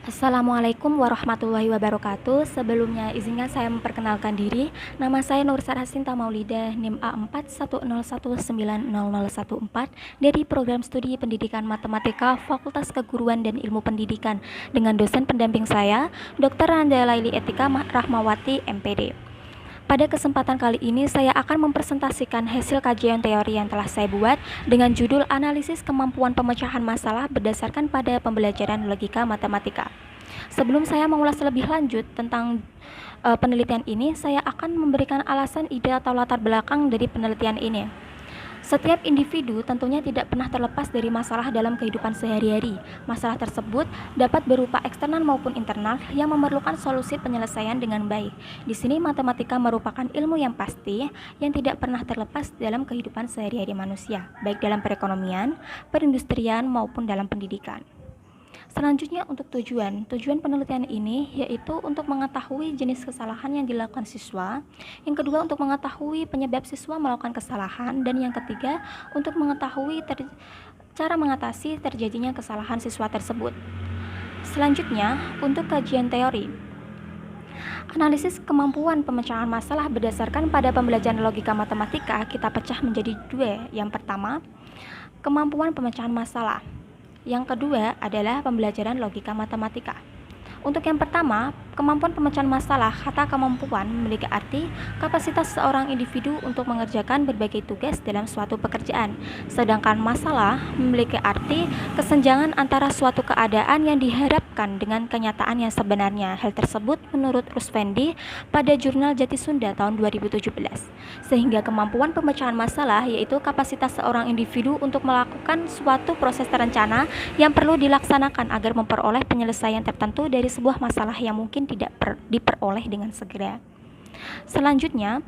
Assalamualaikum warahmatullahi wabarakatuh. Sebelumnya izinkan saya memperkenalkan diri. Nama saya Nur Sarasinta Maulida, NIM A41019014 dari Program Studi Pendidikan Matematika Fakultas Keguruan dan Ilmu Pendidikan dengan dosen pendamping saya, Dr. Nanda Laili Etika Rahmawati, MPD. Pada kesempatan kali ini, saya akan mempresentasikan hasil kajian teori yang telah saya buat dengan judul Analisis Kemampuan Pemecahan Masalah berdasarkan pada pembelajaran logika matematika. Sebelum saya mengulas lebih lanjut tentang penelitian ini, saya akan memberikan alasan, ide, atau latar belakang dari penelitian ini. Setiap individu tentunya tidak pernah terlepas dari masalah dalam kehidupan sehari-hari. Masalah tersebut dapat berupa eksternal maupun internal yang memerlukan solusi penyelesaian dengan baik. Di sini matematika merupakan ilmu yang pasti yang tidak pernah terlepas dalam kehidupan sehari-hari manusia, baik dalam perekonomian, perindustrian, maupun dalam pendidikan. Selanjutnya untuk tujuan penelitian ini yaitu untuk mengetahui jenis kesalahan yang dilakukan siswa, yang kedua untuk mengetahui penyebab siswa melakukan kesalahan, dan yang ketiga untuk mengetahui cara mengatasi terjadinya kesalahan siswa tersebut. Selanjutnya untuk kajian teori. Analisis kemampuan pemecahan masalah berdasarkan pada pembelajaran logika matematika kita pecah menjadi dua. Yang pertama, kemampuan pemecahan masalah. Yang kedua adalah pembelajaran logika matematika. Untuk yang pertama, kemampuan pemecahan masalah, kata kemampuan memiliki arti kapasitas seorang individu untuk mengerjakan berbagai tugas dalam suatu pekerjaan. Sedangkan masalah memiliki arti kesenjangan antara suatu keadaan yang diharapkan dengan kenyataan yang sebenarnya. Hal tersebut menurut Rusvendi pada jurnal Jati Sunda tahun 2017. Sehingga kemampuan pemecahan masalah yaitu kapasitas seorang individu untuk melakukan suatu proses terencana yang perlu dilaksanakan agar memperoleh penyelesaian tertentu dari sebuah masalah yang mungkin tidak diperoleh dengan segera. Selanjutnya,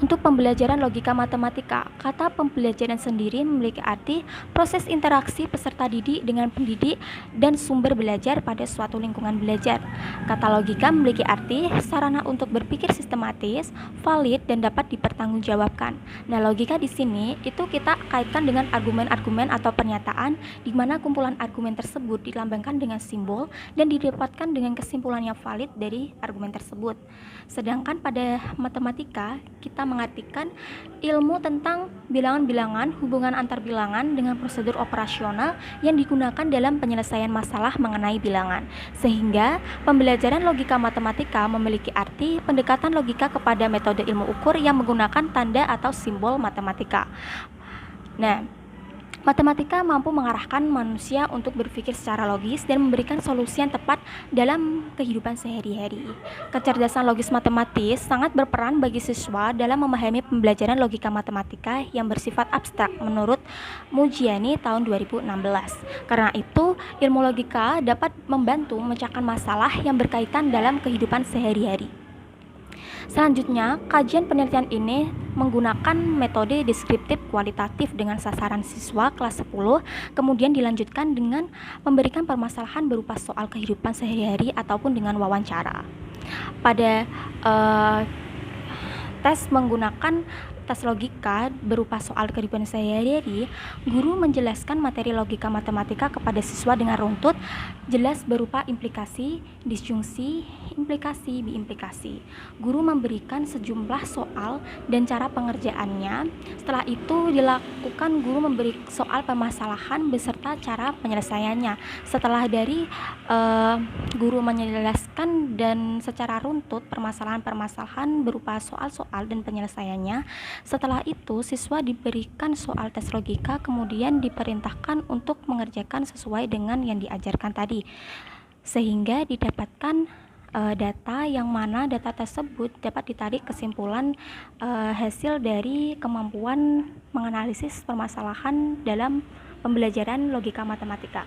untuk pembelajaran logika matematika, kata pembelajaran sendiri memiliki arti proses interaksi peserta didik dengan pendidik dan sumber belajar pada suatu lingkungan belajar. Kata logika memiliki arti sarana untuk berpikir sistematis, valid, dan dapat dipertanggungjawabkan. Nah, logika di sini itu kita kaitkan dengan argumen-argumen atau pernyataan di mana kumpulan argumen tersebut dilambangkan dengan simbol dan didapatkan dengan kesimpulan yang valid dari argumen tersebut. Sedangkan pada matematika kita mengartikan ilmu tentang bilangan-bilangan, hubungan antar bilangan dengan prosedur operasional yang digunakan dalam penyelesaian masalah mengenai bilangan. Sehingga pembelajaran logika matematika memiliki arti pendekatan logika kepada metode ilmu ukur yang menggunakan tanda atau simbol matematika. Nah, matematika mampu mengarahkan manusia untuk berpikir secara logis dan memberikan solusi yang tepat dalam kehidupan sehari-hari. Kecerdasan logis matematis sangat berperan bagi siswa dalam memahami pembelajaran logika matematika yang bersifat abstrak menurut Mujiani tahun 2016. Karena itu, ilmu logika dapat membantu memecahkan masalah yang berkaitan dalam kehidupan sehari-hari. Selanjutnya, kajian penelitian ini menggunakan metode deskriptif kualitatif dengan sasaran siswa kelas 10, kemudian dilanjutkan dengan memberikan permasalahan berupa soal kehidupan sehari-hari ataupun dengan wawancara. Pada tes menggunakan tes logika berupa soal kehidupan sehari-hari, guru menjelaskan materi logika matematika kepada siswa dengan runtut jelas berupa implikasi, disjungsi, implikasi, biimplikasi. Guru memberikan sejumlah soal dan cara pengerjaannya. Setelah itu dilakukan guru memberi soal permasalahan beserta cara penyelesaiannya. Setelah dari guru menjelaskan dan secara runtut permasalahan-permasalahan berupa soal-soal dan penyelesaiannya, setelah itu siswa diberikan soal tes logika, kemudian diperintahkan untuk mengerjakan sesuai dengan yang diajarkan tadi, sehingga didapatkan data yang mana data tersebut dapat ditarik kesimpulan hasil dari kemampuan menganalisis permasalahan dalam pembelajaran logika matematika.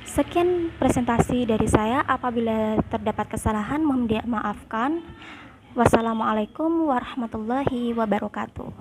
Sekian presentasi dari saya. Apabila terdapat kesalahan mohon dimaafkan. Wassalamualaikum warahmatullahi wabarakatuh.